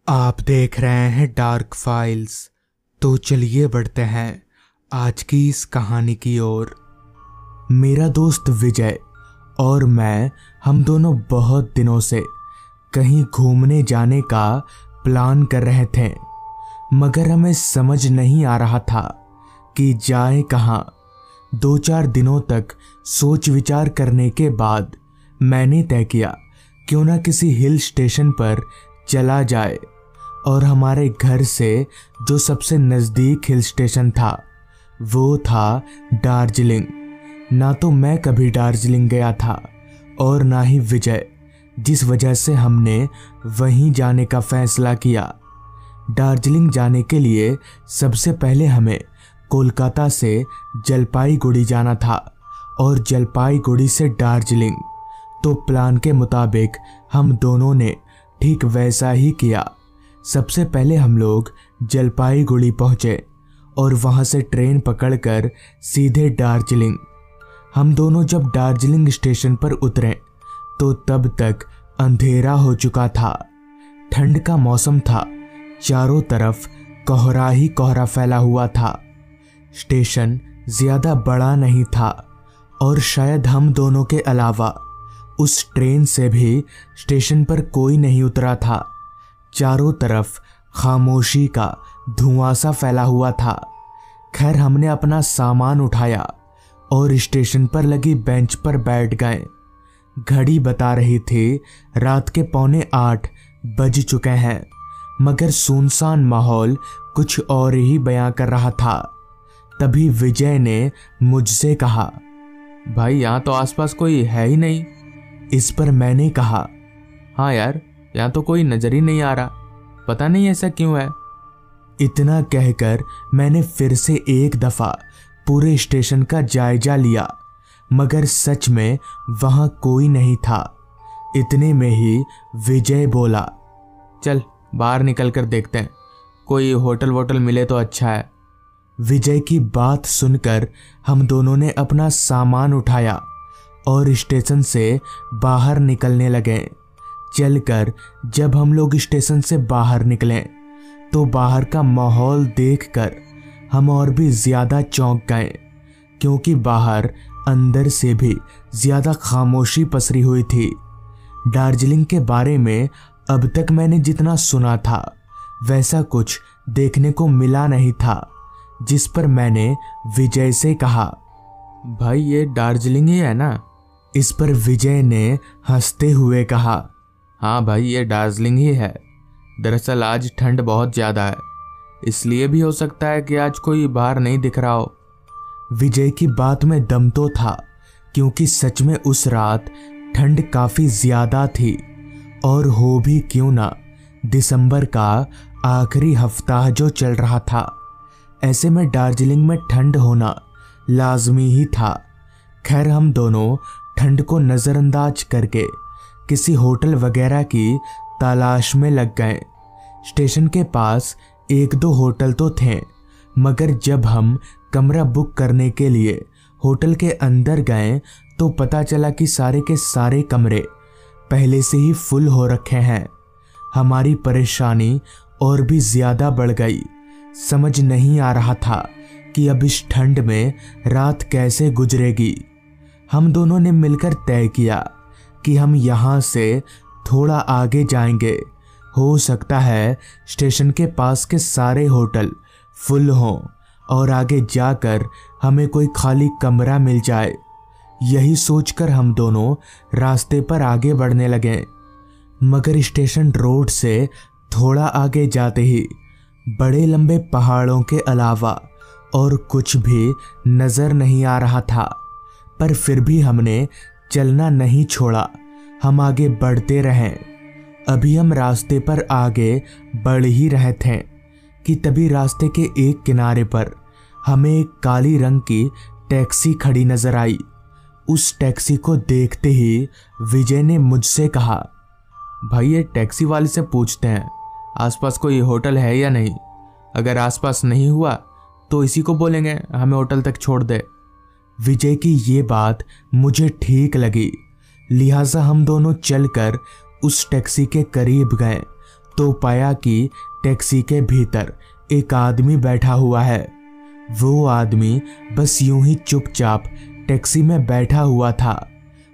आप देख रहे हैं डार्क फाइल्स। तो चलिए बढ़ते हैं आज की इस कहानी की ओर। मेरा दोस्त विजय और मैं हम दोनों बहुत दिनों से कहीं घूमने जाने का प्लान कर रहे थे, मगर हमें समझ नहीं आ रहा था कि जाए कहाँ। 2-4 दिनों तक सोच विचार करने के बाद मैंने तय किया क्यों ना किसी हिल स्टेशन पर चला जाए, और हमारे घर से जो सबसे नज़दीक हिल स्टेशन था वो था दार्जिलिंग। ना तो मैं कभी दार्जिलिंग गया था और ना ही विजय, जिस वजह से हमने वहीं जाने का फैसला किया। दार्जिलिंग जाने के लिए सबसे पहले हमें कोलकाता से जलपाईगुड़ी जाना था और जलपाईगुड़ी से दार्जिलिंग। तो प्लान के मुताबिक हम दोनों ने ठीक वैसा ही किया। सबसे पहले हम लोग जलपाईगुड़ी पहुंचे और वहां से ट्रेन पकड़कर सीधे दार्जिलिंग। हम दोनों जब दार्जिलिंग स्टेशन पर उतरे तो तब तक अंधेरा हो चुका था। ठंड का मौसम था, चारों तरफ कोहरा ही कोहरा फैला हुआ था। स्टेशन ज्यादा बड़ा नहीं था और शायद हम दोनों के अलावा उस ट्रेन से भी स्टेशन पर कोई नहीं उतरा था। चारों तरफ खामोशी का धुआं सा फैला हुआ था। खैर, हमने अपना सामान उठाया और स्टेशन पर लगी बेंच पर बैठ गए। घड़ी बता रही थी रात के 7:45 बज चुके हैं, मगर सुनसान माहौल कुछ और ही बयां कर रहा था। तभी विजय ने मुझसे कहा, भाई यहाँ तो आसपास कोई है ही नहीं। इस पर मैंने कहा, हाँ यार, यहाँ तो कोई नजर ही नहीं आ रहा, पता नहीं ऐसा क्यों है। इतना कहकर मैंने फिर से एक दफा पूरे स्टेशन का जायजा लिया, मगर सच में वहां कोई नहीं था। इतने में ही विजय बोला, चल बाहर निकल कर देखते हैं, कोई होटल वोटल मिले तो अच्छा है। विजय की बात सुनकर हम दोनों ने अपना सामान उठाया और स्टेशन से बाहर निकलने लगे। चलकर जब हम लोग स्टेशन से बाहर निकले तो बाहर का माहौल देखकर हम और भी ज्यादा चौंक गए, क्योंकि बाहर अंदर से भी ज्यादा खामोशी पसरी हुई थी। दार्जिलिंग के बारे में अब तक मैंने जितना सुना था वैसा कुछ देखने को मिला नहीं था, जिस पर मैंने विजय से कहा, भाई ये दार्जिलिंग ही है ना? इस पर विजय ने हंसते हुए कहा, हाँ भाई ये दार्जिलिंग ही है। दरअसल आज ठंड बहुत ज़्यादा है, इसलिए भी हो सकता है कि आज कोई बाहर नहीं दिख रहा हो। विजय की बात में दम तो था, क्योंकि सच में उस रात ठंड काफ़ी ज़्यादा थी। और हो भी क्यों ना, दिसंबर का आखिरी हफ्ता जो चल रहा था, ऐसे में दार्जिलिंग में ठंड होना लाजमी ही था। खैर, हम दोनों ठंड को नज़रअंदाज करके किसी होटल वगैरह की तलाश में लग गए। स्टेशन के पास 1-2 होटल तो थे, मगर जब हम कमरा बुक करने के लिए होटल के अंदर गए तो पता चला कि सारे के सारे कमरे पहले से ही फुल हो रखे हैं। हमारी परेशानी और भी ज़्यादा बढ़ गई। समझ नहीं आ रहा था कि अब इस ठंड में रात कैसे गुजरेगी। हम दोनों ने मिलकर तय किया कि हम यहाँ से थोड़ा आगे जाएंगे। हो सकता है स्टेशन के पास के सारे होटल फुल हों और आगे जाकर हमें कोई खाली कमरा मिल जाए। यही सोचकर हम दोनों रास्ते पर आगे बढ़ने लगे, मगर स्टेशन रोड से थोड़ा आगे जाते ही बड़े लंबे पहाड़ों के अलावा और कुछ भी नज़र नहीं आ रहा था। पर फिर भी हमने चलना नहीं छोड़ा, हम आगे बढ़ते रहे। अभी हम रास्ते पर आगे बढ़ ही रहे थे कि तभी रास्ते के एक किनारे पर हमें एक काली रंग की टैक्सी खड़ी नजर आई। उस टैक्सी को देखते ही विजय ने मुझसे कहा, भाई ये टैक्सी वाले से पूछते हैं आसपास कोई होटल है या नहीं। अगर आसपास नहीं हुआ तो इसी को बोलेंगे हमें होटल तक छोड़ दे। विजय की ये बात मुझे ठीक लगी, लिहाजा हम दोनों चलकर उस टैक्सी के करीब गए तो पाया कि टैक्सी के भीतर एक आदमी बैठा हुआ है। वो आदमी बस यूं ही चुपचाप टैक्सी में बैठा हुआ था।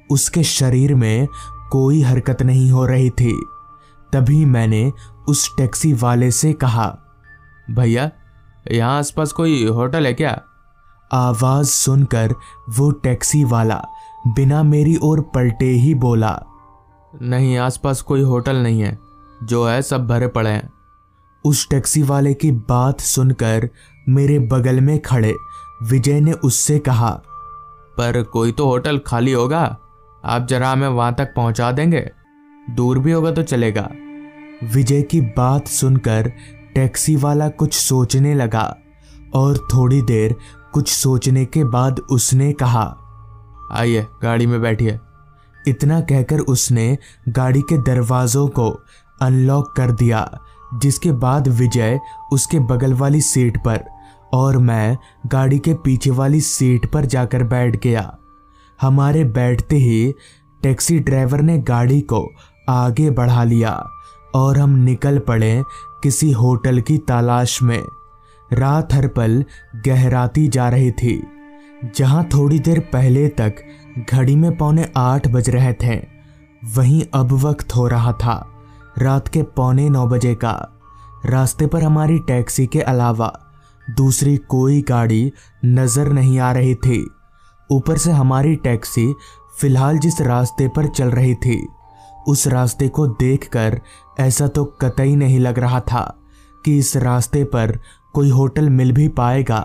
उसके शरीर में कोई हरकत नहीं हो रही थी। तभी मैंने उस टैक्सी वाले से कहा, भैया यहाँ आसपास कोई होटल है क्या? आवाज सुनकर वो टैक्सी वाला बिना मेरी ओर पलटे ही बोला, नहीं, आसपास कोई होटल नहीं है, जो है सब भरे पड़े हैं। उस टैक्सी वाले की बात सुनकर मेरे बगल में खड़े विजय ने उससे कहा, पर कोई तो होटल खाली होगा, आप जरा हमें वहां तक पहुंचा देंगे? दूर भी होगा तो चलेगा। विजय की बात सुनकर टैक्सी वाला कुछ सोचने लगा और थोड़ी देर कुछ सोचने के बाद उसने कहा, आइए गाड़ी में बैठिए। इतना कहकर उसने गाड़ी के दरवाजों को अनलॉक कर दिया, जिसके बाद विजय उसके बगल वाली सीट पर और मैं गाड़ी के पीछे वाली सीट पर जाकर बैठ गया। हमारे बैठते ही टैक्सी ड्राइवर ने गाड़ी को आगे बढ़ा लिया और हम निकल पड़े किसी होटल की तलाश में। रात हर पल गहराती जा रही थी। जहां थोड़ी देर पहले तक घड़ी में 7:45 बज रहे थे, वहीं अब वक्त हो रहा था रात के 8:45 बजे का। रास्ते पर हमारी टैक्सी के अलावा दूसरी कोई गाड़ी नजर नहीं आ रही थी। ऊपर से हमारी टैक्सी फिलहाल जिस रास्ते पर चल रही थी, उस रास्ते को देखकर ऐसा तो कतई नहीं लग रहा था कि इस रास्ते पर कोई होटल मिल भी पाएगा।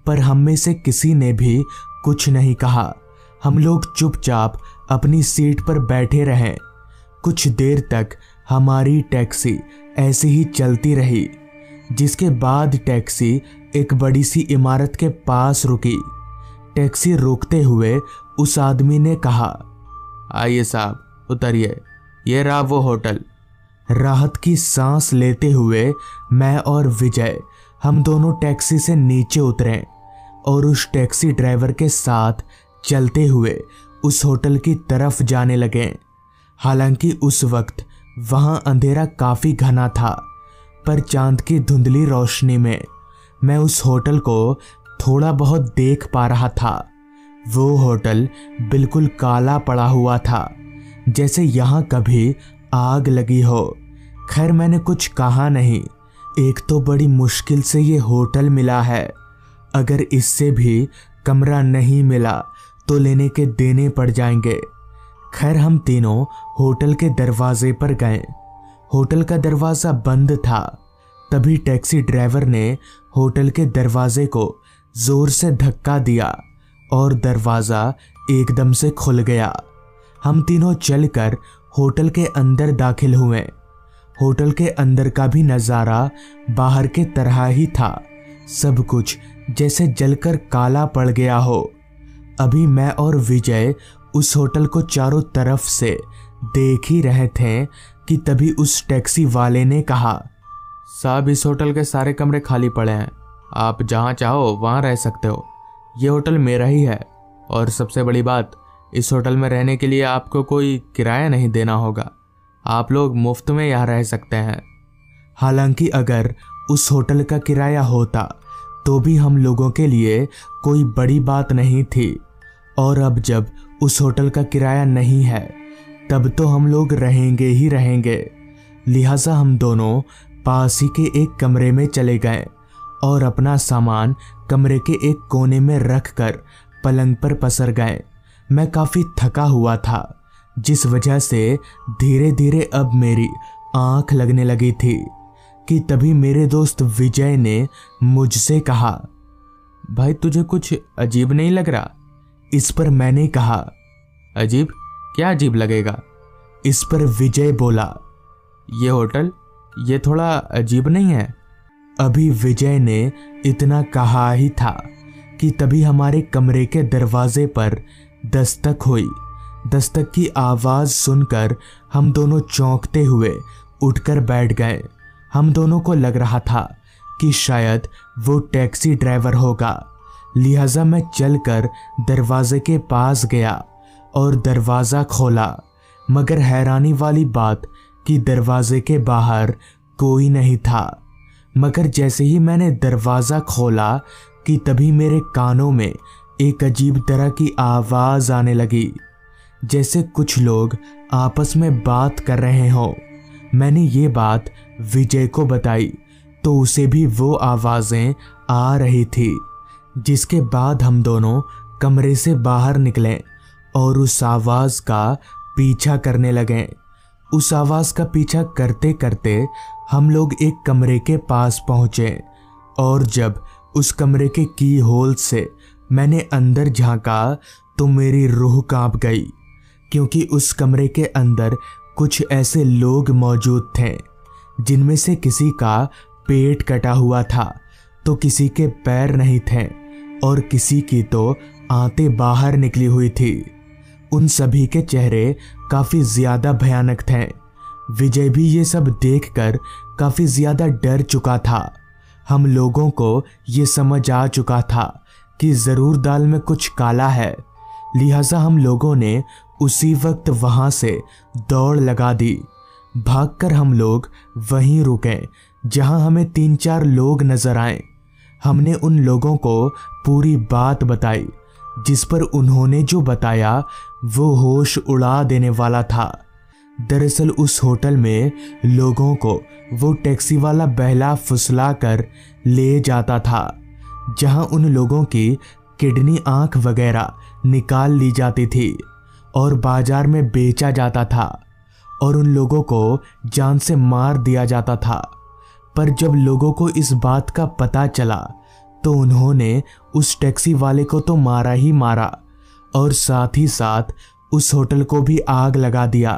पर हम में से किसी ने भी कुछ नहीं कहा। हम लोग चुपचाप अपनी सीट पर बैठे रहे। कुछ देर तक हमारी टैक्सी ऐसे ही चलती रही, जिसके बाद टैक्सी एक बड़ी सी इमारत के पास रुकी। टैक्सी रोकते हुए उस आदमी ने कहा, आइए साहब उतरिए, ये रहा वो होटल। राहत की सांस लेते हुए मैं और विजय हम दोनों टैक्सी से नीचे उतरे और उस टैक्सी ड्राइवर के साथ चलते हुए उस होटल की तरफ जाने लगे। हालांकि उस वक्त वहां अंधेरा काफी घना था, पर चांद की धुंधली रोशनी में मैं उस होटल को थोड़ा बहुत देख पा रहा था। वो होटल बिल्कुल काला पड़ा हुआ था, जैसे यहाँ कभी आग लगी हो। खैर मैंने कुछ कहा नहीं। एक तो बड़ी मुश्किल से ये होटल मिला है, अगर इससे भी कमरा नहीं मिला तो लेने के देने पड़ जाएंगे। खैर हम तीनों होटल के दरवाजे पर गए। होटल का दरवाज़ा बंद था। तभी टैक्सी ड्राइवर ने होटल के दरवाजे को जोर से धक्का दिया और दरवाज़ा एकदम से खुल गया। हम तीनों चलकर होटल के अंदर दाखिल हुए। होटल के अंदर का भी नज़ारा बाहर के तरह ही था। सब कुछ जैसे जलकर काला पड़ गया हो। अभी मैं और विजय उस होटल को चारों तरफ से देख ही रहे थे कि तभी उस टैक्सी वाले ने कहा, साहब इस होटल के सारे कमरे खाली पड़े हैं, आप जहाँ चाहो वहाँ रह सकते हो। ये होटल मेरा ही है और सबसे बड़ी बात, इस होटल में रहने के लिए आपको कोई किराया नहीं देना होगा। आप लोग मुफ्त में यहाँ रह सकते हैं। हालांकि अगर उस होटल का किराया होता तो भी हम लोगों के लिए कोई बड़ी बात नहीं थी, और अब जब उस होटल का किराया नहीं है तब तो हम लोग रहेंगे ही रहेंगे। लिहाजा हम दोनों पास ही के एक कमरे में चले गए और अपना सामान कमरे के एक कोने में रखकर पलंग पर पसर गए। मैं काफ़ी थका हुआ था, जिस वजह से धीरे धीरे अब मेरी आंख लगने लगी थी कि तभी मेरे दोस्त विजय ने मुझसे कहा, भाई तुझे कुछ अजीब नहीं लग रहा? इस पर मैंने कहा, अजीब? क्या अजीब लगेगा? इस पर विजय बोला, ये होटल ये थोड़ा अजीब नहीं है? अभी विजय ने इतना कहा ही था कि तभी हमारे कमरे के दरवाजे पर दस्तक हुई। दस्तक की आवाज़ सुनकर हम दोनों चौंकते हुए उठकर बैठ गए। हम दोनों को लग रहा था कि शायद वो टैक्सी ड्राइवर होगा। लिहाजा मैं चलकर दरवाजे के पास गया और दरवाज़ा खोला, मगर हैरानी वाली बात कि दरवाजे के बाहर कोई नहीं था, मगर जैसे ही मैंने दरवाज़ा खोला कि तभी मेरे कानों में एक अजीब तरह की आवाज़ आने लगी, जैसे कुछ लोग आपस में बात कर रहे हों। मैंने ये बात विजय को बताई तो उसे भी वो आवाज़ें आ रही थी, जिसके बाद हम दोनों कमरे से बाहर निकले और उस आवाज़ का पीछा करने लगे। उस आवाज़ का पीछा करते करते हम लोग एक कमरे के पास पहुँचे और जब उस कमरे के की होल से मैंने अंदर झांका तो मेरी रूह कांप गई, क्योंकि उस कमरे के अंदर कुछ ऐसे लोग मौजूद थे जिनमें से किसी का पेट कटा हुआ था तो किसी के पैर नहीं थे और किसी की तो आंतें बाहर निकली हुई थी। उन सभी के चेहरे काफ़ी ज़्यादा भयानक थे। विजय भी ये सब देखकर काफ़ी ज़्यादा डर चुका था। हम लोगों को ये समझ आ चुका था कि ज़रूर दाल में कुछ काला है, लिहाजा हम लोगों ने उसी वक्त वहाँ से दौड़ लगा दी। भागकर हम लोग वहीं रुके जहाँ हमें 3-4 लोग नजर आए। हमने उन लोगों को पूरी बात बताई, जिस पर उन्होंने जो बताया वो होश उड़ा देने वाला था। दरअसल उस होटल में लोगों को वो टैक्सी वाला बहला फुसला कर ले जाता था, जहां उन लोगों की किडनी, आंख वगैरह निकाल ली जाती थी और बाजार में बेचा जाता था और उन लोगों को जान से मार दिया जाता था। पर जब लोगों को इस बात का पता चला तो उन्होंने उस टैक्सी वाले को तो मारा ही मारा और साथ ही साथ उस होटल को भी आग लगा दिया।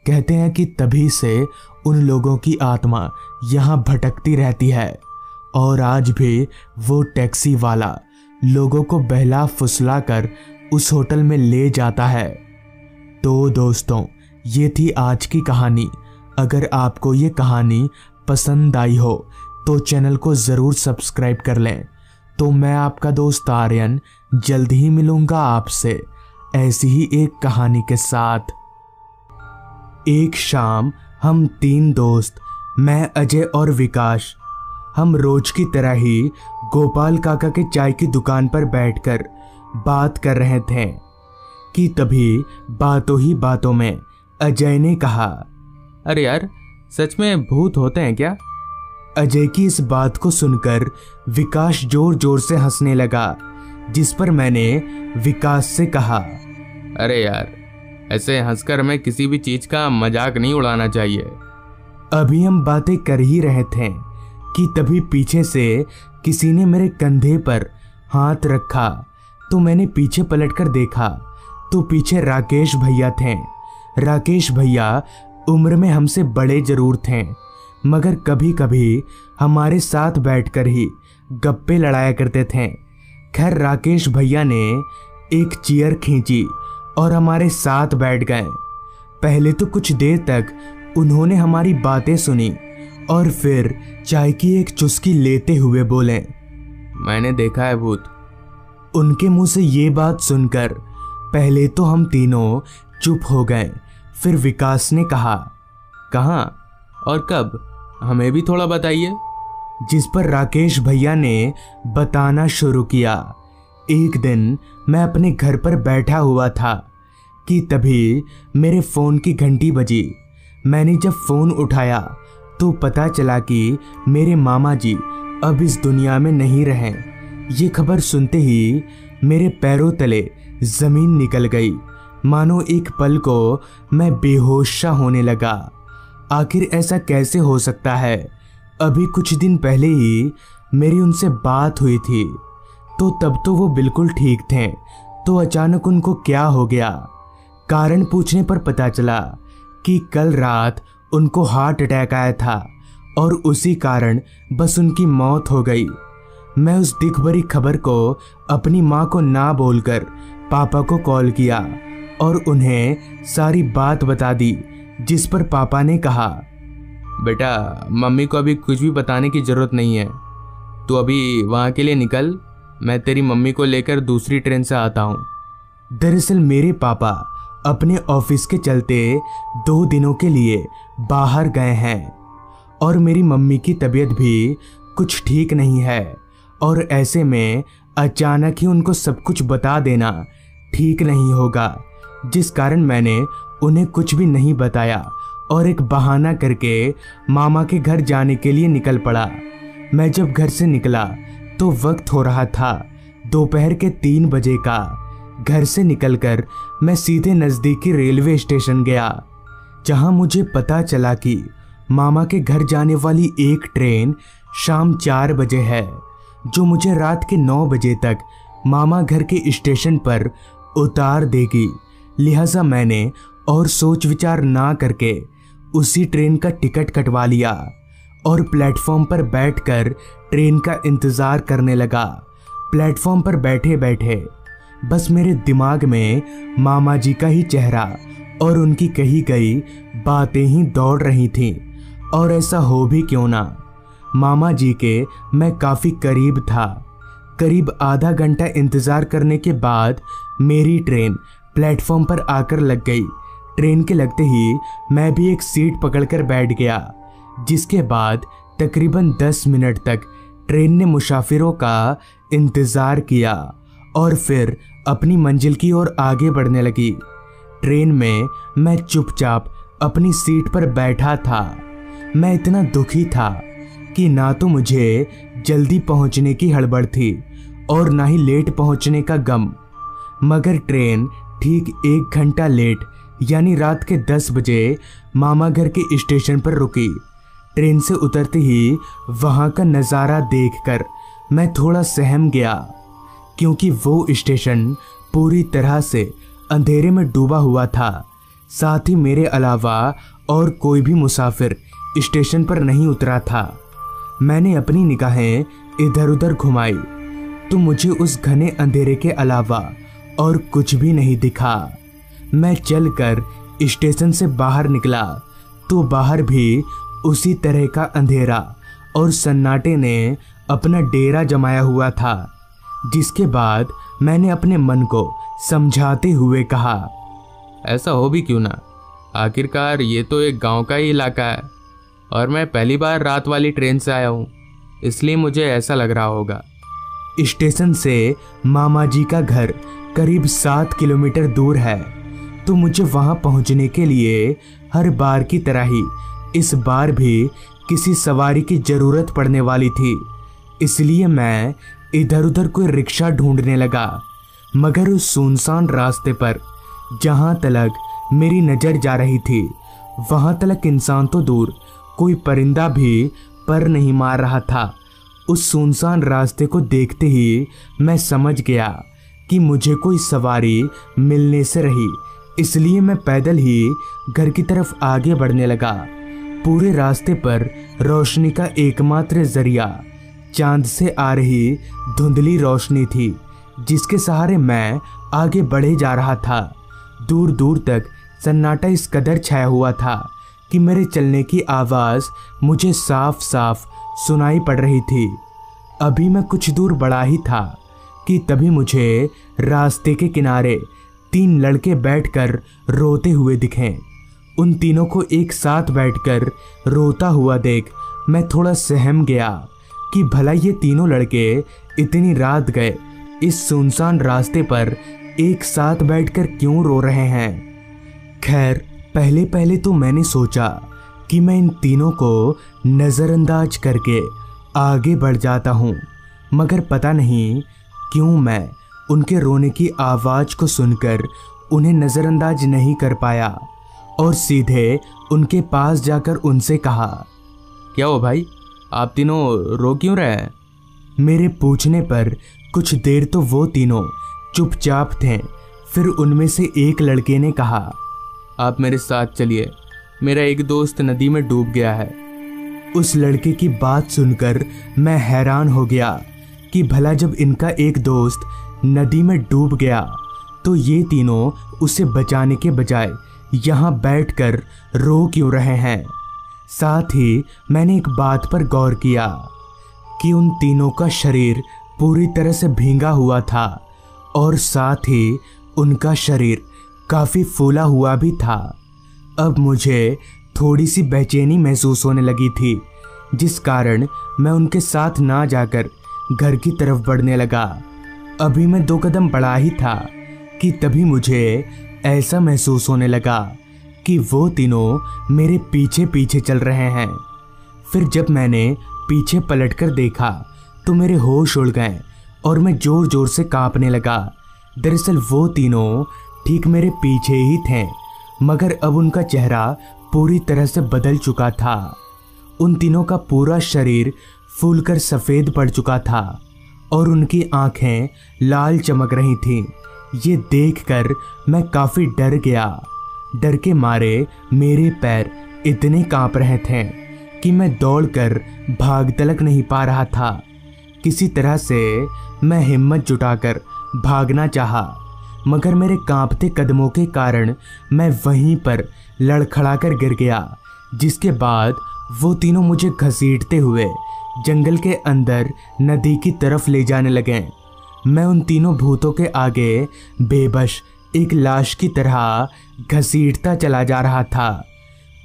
कहते हैं कि तभी से उन लोगों की आत्मा यहाँ भटकती रहती है और आज भी वो टैक्सी वाला लोगों को बहला फुसला कर उस होटल में ले जाता है। तो दोस्तों, ये थी आज की कहानी। अगर आपको ये कहानी पसंद आई हो तो चैनल को ज़रूर सब्सक्राइब कर लें। तो मैं आपका दोस्त आर्यन जल्द ही मिलूँगा आपसे ऐसी ही एक कहानी के साथ। एक शाम हम 3 दोस्त, मैं, अजय और विकास, हम रोज की तरह ही गोपाल काका के चाय की दुकान पर बैठकर बात कर रहे थे कि तभी बातों ही बातों में अजय ने कहा, अरे यार, सच में भूत होते हैं क्या? अजय की इस बात को सुनकर विकास जोर जोर से हंसने लगा, जिस पर मैंने विकास से कहा, अरे यार, ऐसे हंसकर हमें किसी भी चीज का मजाक नहीं उड़ाना चाहिए। अभी हम बातें कर ही रहे थे कि तभी पीछे से किसी ने मेरे कंधे पर हाथ रखा तो मैंने पीछे पलटकर देखा तो पीछे राकेश भैया थे। राकेश भैया उम्र में हमसे बड़े जरूर थे, मगर कभी कभी हमारे साथ बैठकर ही गप्पे लड़ाया करते थे। खैर, राकेश भैया ने एक चेयर खींची और हमारे साथ बैठ गए। पहले तो कुछ देर तक उन्होंने हमारी बातें सुनी और फिर चाय की एक चुस्की लेते हुए बोले, मैंने देखा है भूत। उनके मुंह से ये बात सुनकर पहले तो हम तीनों चुप हो गए। फिर विकास ने कहा, कहाँ और कब? हमें भी थोड़ा बताइए। जिस पर राकेश भैया ने बताना शुरू किया। एक दिन मैं अपने घर पर बैठा हुआ था कि तभी मेरे फ़ोन की घंटी बजी। मैंने जब फ़ोन उठाया तो पता चला कि मेरे मामा जी अब इस दुनिया में नहीं रहे। ये खबर सुनते ही मेरे पैरों तले ज़मीन निकल गई, मानो एक पल को मैं बेहोश सा होने लगा। आखिर ऐसा कैसे हो सकता है? अभी कुछ दिन पहले ही मेरी उनसे बात हुई थी, तो तब तो वो बिल्कुल ठीक थे, तो अचानक उनको क्या हो गया? कारण पूछने पर पता चला कि कल रात उनको हार्ट अटैक आया था और उसी कारण बस उनकी मौत हो गई। मैं उस दुख भरी खबर को अपनी माँ को ना बोलकर पापा को कॉल किया और उन्हें सारी बात बता दी, जिस पर पापा ने कहा, बेटा, मम्मी को अभी कुछ भी बताने की ज़रूरत नहीं है। तू अभी वहाँ के लिए निकल, मैं तेरी मम्मी को लेकर दूसरी ट्रेन से आता हूँ। दरअसल मेरे पापा अपने ऑफिस के चलते 2 दिनों के लिए बाहर गए हैं और मेरी मम्मी की तबीयत भी कुछ ठीक नहीं है और ऐसे में अचानक ही उनको सब कुछ बता देना ठीक नहीं होगा, जिस कारण मैंने उन्हें कुछ भी नहीं बताया और एक बहाना करके मामा के घर जाने के लिए निकल पड़ा। मैं जब घर से निकला तो वक्त हो रहा था दोपहर के 3 बजे का। घर से निकलकर मैं सीधे नज़दीकी रेलवे स्टेशन गया, जहां मुझे पता चला कि मामा के घर जाने वाली एक ट्रेन शाम 4 बजे है, जो मुझे रात के 9 बजे तक मामा घर के स्टेशन पर उतार देगी। लिहाजा मैंने और सोच विचार ना करके उसी ट्रेन का टिकट कटवा लिया और प्लेटफॉर्म पर बैठकर ट्रेन का इंतज़ार करने लगा। प्लेटफॉर्म पर बैठे बैठे बस मेरे दिमाग में मामा जी का ही चेहरा और उनकी कही गई बातें ही दौड़ रही थीं। और ऐसा हो भी क्यों ना, मामा जी के मैं काफ़ी करीब था। करीब आधा घंटा इंतज़ार करने के बाद मेरी ट्रेन प्लेटफॉर्म पर आकर लग गई। ट्रेन के लगते ही मैं भी एक सीट पकड़कर बैठ गया, जिसके बाद तकरीबन 10 मिनट तक ट्रेन ने मुसाफिरों का इंतज़ार किया और फिर अपनी मंजिल की ओर आगे बढ़ने लगी। ट्रेन में मैं चुपचाप अपनी सीट पर बैठा था। मैं इतना दुखी था कि ना तो मुझे जल्दी पहुंचने की हड़बड़ थी और ना ही लेट पहुंचने का गम। मगर ट्रेन ठीक 1 घंटा लेट यानी रात के 10 बजे मामा घर के स्टेशन पर रुकी। ट्रेन से उतरते ही वहाँ का नज़ारा देखकर मैं थोड़ा सहम गया, क्योंकि वो स्टेशन पूरी तरह से अंधेरे में डूबा हुआ था। साथ ही मेरे अलावा और कोई भी मुसाफिर स्टेशन पर नहीं उतरा था। मैंने अपनी निगाहें इधर उधर घुमाई तो मुझे उस घने अंधेरे के अलावा और कुछ भी नहीं दिखा। मैं चलकर स्टेशन से बाहर निकला तो बाहर भी उसी तरह का अंधेरा और सन्नाटे ने अपना डेरा जमाया हुआ था। जिसके बाद मैंने अपने मन को समझाते हुए कहा, ऐसा हो भी क्यों ना, आखिरकार ये तो एक गांव का ही इलाका है और मैं पहली बार रात वाली ट्रेन से आया हूँ, इसलिए मुझे ऐसा लग रहा होगा। स्टेशन से मामा जी का घर करीब 7 किलोमीटर दूर है, तो मुझे वहां पहुंचने के लिए हर बार की तरह ही इस बार भी किसी सवारी की ज़रूरत पड़ने वाली थी। इसलिए मैं इधर उधर कोई रिक्शा ढूंढने लगा, मगर उस सुनसान रास्ते पर जहां तलक मेरी नज़र जा रही थी वहां तलक इंसान तो दूर कोई परिंदा भी पर नहीं मार रहा था। उस सुनसान रास्ते को देखते ही मैं समझ गया कि मुझे कोई सवारी मिलने से रही, इसलिए मैं पैदल ही घर की तरफ आगे बढ़ने लगा। पूरे रास्ते पर रोशनी का एकमात्र जरिया चांद से आ रही धुंधली रोशनी थी, जिसके सहारे मैं आगे बढ़े जा रहा था। दूर दूर तक सन्नाटा इस कदर छाया हुआ था कि मेरे चलने की आवाज़ मुझे साफ साफ सुनाई पड़ रही थी। अभी मैं कुछ दूर बढ़ा ही था कि तभी मुझे रास्ते के किनारे 3 लड़के बैठकर रोते हुए दिखे। उन तीनों को एक साथ बैठकर रोता हुआ देख मैं थोड़ा सहम गया कि भला ये तीनों लड़के इतनी रात गए इस सुनसान रास्ते पर एक साथ बैठकर क्यों रो रहे हैं। खैर, पहले पहले तो मैंने सोचा कि मैं इन तीनों को नज़रअंदाज करके आगे बढ़ जाता हूँ, मगर पता नहीं क्यों मैं उनके रोने की आवाज़ को सुनकर उन्हें नज़रअंदाज नहीं कर पाया और सीधे उनके पास जाकर उनसे कहा, क्या हो भाई, आप तीनों रो क्यों रहे हैं? मेरे पूछने पर कुछ देर तो वो तीनों चुपचाप थे। फिर उनमें से एक लड़के ने कहा, आप मेरे साथ चलिए, मेरा एक दोस्त नदी में डूब गया है। उस लड़के की बात सुनकर मैं हैरान हो गया कि भला जब इनका एक दोस्त नदी में डूब गया तो ये तीनों उसे बचाने के बजाय यहाँ बैठकर रो क्यों रहे हैं। साथ ही मैंने एक बात पर गौर किया कि उन तीनों का शरीर पूरी तरह से भींगा हुआ था और साथ ही उनका शरीर काफ़ी फूला हुआ भी था। अब मुझे थोड़ी सी बेचैनी महसूस होने लगी थी, जिस कारण मैं उनके साथ ना जाकर घर की तरफ बढ़ने लगा। अभी मैं 2 कदम बढ़ा ही था कि तभी मुझे ऐसा महसूस होने लगा कि वो तीनों मेरे पीछे पीछे चल रहे हैं। फिर जब मैंने पीछे पलटकर देखा तो मेरे होश उड़ गए और मैं जोर जोर से कांपने लगा। दरअसल वो तीनों ठीक मेरे पीछे ही थे, मगर अब उनका चेहरा पूरी तरह से बदल चुका था। उन तीनों का पूरा शरीर फूलकर सफ़ेद पड़ चुका था और उनकी आंखें लाल चमक रही थीं। ये देखकर मैं काफ़ी डर गया। डर के मारे मेरे पैर इतने कांप रहे थे कि मैं दौड़कर भाग तलक नहीं पा रहा था। किसी तरह से मैं हिम्मत जुटाकर भागना चाहा, मगर मेरे कांपते कदमों के कारण मैं वहीं पर लड़खड़ाकर गिर गया, जिसके बाद वो तीनों मुझे घसीटते हुए जंगल के अंदर नदी की तरफ ले जाने लगे। मैं उन तीनों भूतों के आगे बेबस एक लाश की तरह घसीटता चला जा रहा था।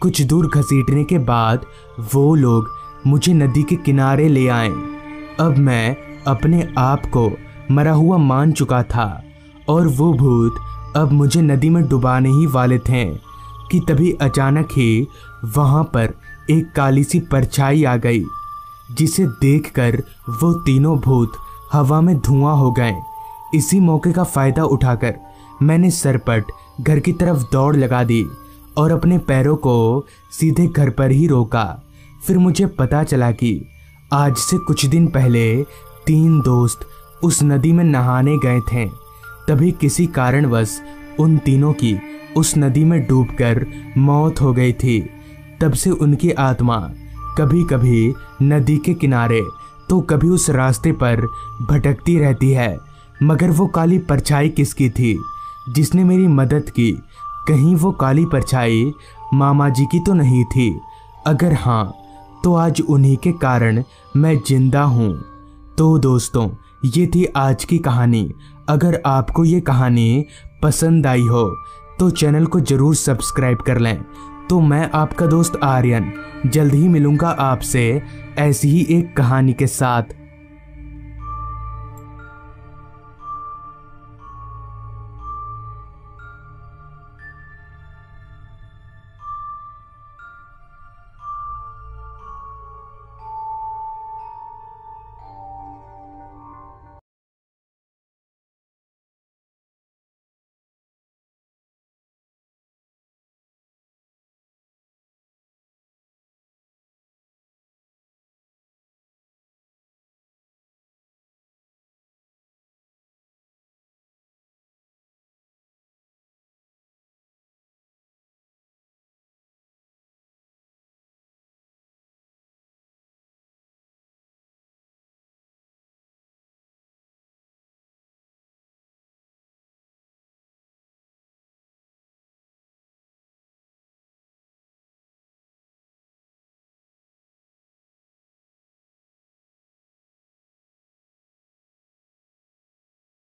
कुछ दूर घसीटने के बाद वो लोग मुझे नदी के किनारे ले आए। अब मैं अपने आप को मरा हुआ मान चुका था और वो भूत अब मुझे नदी में डुबाने ही वाले थे कि तभी अचानक ही वहाँ पर एक काली सी परछाई आ गई, जिसे देखकर वो तीनों भूत हवा में धुआं हो गए। इसी मौके का फ़ायदा उठाकर मैंने सरपट घर की तरफ दौड़ लगा दी और अपने पैरों को सीधे घर पर ही रोका। फिर मुझे पता चला कि आज से कुछ दिन पहले 3 दोस्त उस नदी में नहाने गए थे। तभी किसी कारणवश उन तीनों की उस नदी में डूबकर मौत हो गई थी। तब से उनकी आत्मा कभी कभी नदी के किनारे तो कभी उस रास्ते पर भटकती रहती है। मगर वो काली परछाई किसकी थी जिसने मेरी मदद की? कहीं वो काली परछाई मामा जी की तो नहीं थी? अगर हाँ, तो आज उन्हीं के कारण मैं जिंदा हूँ। तो दोस्तों, ये थी आज की कहानी। अगर आपको ये कहानी पसंद आई हो तो चैनल को ज़रूर सब्सक्राइब कर लें। तो मैं आपका दोस्त आर्यन जल्द ही मिलूँगा आपसे ऐसी ही एक कहानी के साथ।